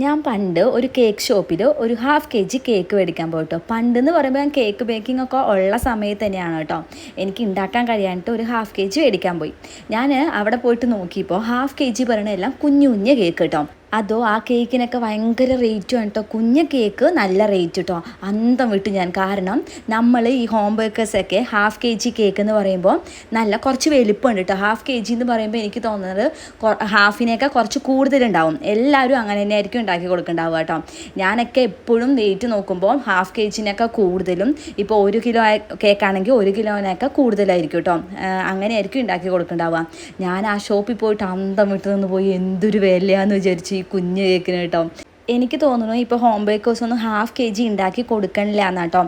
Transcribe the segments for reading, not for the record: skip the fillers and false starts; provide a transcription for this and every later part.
ഞാൻ പണ്ട് ഒരു കേക്ക് ഷോപ്പിൽ ഒരു ഹാഫ് kg കേക്ക് മേടിക്കാൻ പോയിട്ടോ. പണ്ടെന്ന് പറയുമ്പോൾ ഞാൻ കേക്ക് ബേക്കിംഗ് ഒക്കെ ഉള്ള സമയത്ത് തന്നെയാണ് കേട്ടോ എനിക്ക് ഉണ്ടാക്കാൻ കഴിയാനിട്ട് ഒരു ഹാഫ് kg മേടിക്കാൻ പോയി. ഞാൻ അവിടെ പോയിട്ട് നോക്കിയപ്പോൾ ഹാഫ് kg പറയണ എല്ലാം കുഞ്ഞു കുഞ്ഞ് കേക്ക് കേട്ടോ. അതോ ആ കേക്കിനൊക്കെ ഭയങ്കര റേറ്റും കേട്ടോ. കുഞ്ഞ് കേക്ക് നല്ല റേറ്റ് കേട്ടോ. അന്തം വിട്ടു ഞാൻ. കാരണം നമ്മൾ ഈ ഹോം ബേക്കേഴ്സൊക്കെ ഹാഫ് kg കേക്ക് എന്ന് പറയുമ്പോൾ നല്ല കുറച്ച് വലിപ്പമുണ്ട് കേട്ടോ. ഹാഫ് kg എന്ന് പറയുമ്പോൾ എനിക്ക് തോന്നുന്നത് ഹാഫിനേക്കാൾ കുറച്ച് കൂടുതലുണ്ടാവും. എല്ലാവരും അങ്ങനെ തന്നെ ആയിരിക്കും ഉണ്ടാക്കി കൊടുക്കുന്നുണ്ടാവുക കേട്ടോ. ഞാനൊക്കെ എപ്പോഴും വെയിറ്റ് നോക്കുമ്പോൾ ഹാഫ് kgനൊക്കെ കൂടുതലും, ഇപ്പോൾ 1 കിലോ കേക്കാണെങ്കിൽ 1 കിലോനൊക്കെ കൂടുതലായിരിക്കും കേട്ടോ. അങ്ങനെയായിരിക്കും ഉണ്ടാക്കി കൊടുക്കുന്നുണ്ടാവുക. ഞാൻ ആ ഷോപ്പിൽ പോയിട്ട് അന്തം വിട്ട് നിന്ന് പോയി, എന്തൊരു വിലയാന്ന് വിചാരിച്ച് ഈ കുഞ്ഞ് കേക്കിന് കേട്ടോ. എനിക്ക് തോന്നുന്നു ഇപ്പോൾ ഹോം ബേക്കേഴ്സ് ഒന്നും ഹാഫ് kg ഉണ്ടാക്കി കൊടുക്കണില്ല എന്ന് കേട്ടോ.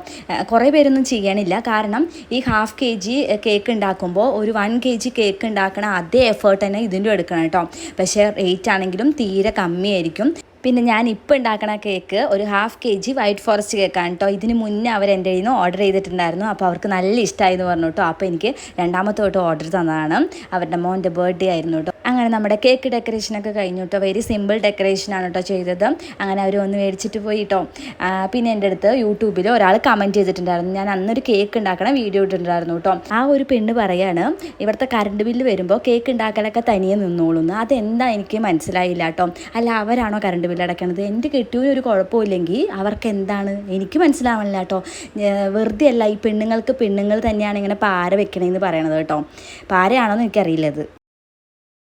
കുറേ പേരൊന്നും ചെയ്യണില്ല. കാരണം ഈ ഹാഫ് kg കേക്ക് ഉണ്ടാക്കുമ്പോൾ ഒരു 1 kg കേക്ക് ഉണ്ടാക്കണ അതേ എഫേർട്ട് തന്നെ ഇതിൻ്റെ എടുക്കണം കേട്ടോ. പക്ഷേ റേറ്റ് ആണെങ്കിലും തീരെ കമ്മിയായിരിക്കും. പിന്നെ ഞാൻ ഇപ്പോൾ ഉണ്ടാക്കണ കേക്ക് ഒരു ഹാഫ് kg വൈറ്റ് ഫോറസ്റ്റ് കേക്കാണ് കേട്ടോ. ഇതിന് മുന്നേ അവർ എൻ്റെ കയ്യിൽ നിന്ന് ഓർഡർ ചെയ്തിട്ടുണ്ടായിരുന്നു. അപ്പോൾ അവർക്ക് നല്ല ഇഷ്ടമായി എന്ന് പറഞ്ഞു കേട്ടോ. അപ്പോൾ എനിക്ക് രണ്ടാമത്തെ തൊട്ട് ഓർഡർ തന്നതാണ്. അവരുടെ മോൻ്റെ ബർത്ത്ഡേ ആയിരുന്നു കേട്ടോ. അങ്ങനെ നമ്മുടെ കേക്ക് ഡെക്കറേഷനൊക്കെ കഴിഞ്ഞു കേട്ടോ. വെരി സിമ്പിൾ ഡെക്കറേഷനാണ് കേട്ടോ ചെയ്തത്. അങ്ങനെ അവർ ഒന്ന് മേടിച്ചിട്ട് പോയി കേട്ടോ. പിന്നെ എൻ്റെ അടുത്ത് യൂട്യൂബിൽ ഒരാൾ കമൻറ്റ് ചെയ്തിട്ടുണ്ടായിരുന്നു. ഞാൻ അന്നൊരു കേക്ക് ഉണ്ടാക്കണ വീഡിയോ ഇട്ടിട്ടുണ്ടായിരുന്നു കേട്ടോ. ആ ഒരു പെണ്ണ് പറയാണ്, ഇവിടുത്തെ കറണ്ട് ബില്ല് വരുമ്പോൾ കേക്ക് ഉണ്ടാക്കലൊക്കെ തനിയെ നിന്നോളൂന്ന്. അതെന്താ എനിക്ക് മനസ്സിലായില്ല കേട്ടോ. അല്ല, അവരാണോ കറണ്ട് ബില്ല് അടയ്ക്കണത്? എൻ്റെ കെട്ടിയവന് ഒരു കുഴപ്പമില്ലെങ്കിൽ അവർക്ക് എന്താണ് എനിക്ക് മനസ്സിലാവണില്ല കേട്ടോ. വെറുതെ അല്ല, ഈ പെണ്ണുങ്ങൾക്ക് പെണ്ണുങ്ങൾ തന്നെയാണ് ഇങ്ങനെ പാര വെക്കണേന്ന് പറയണത് കേട്ടോ. പാരയാണോന്ന് എനിക്കറിയില്ല ഇത്.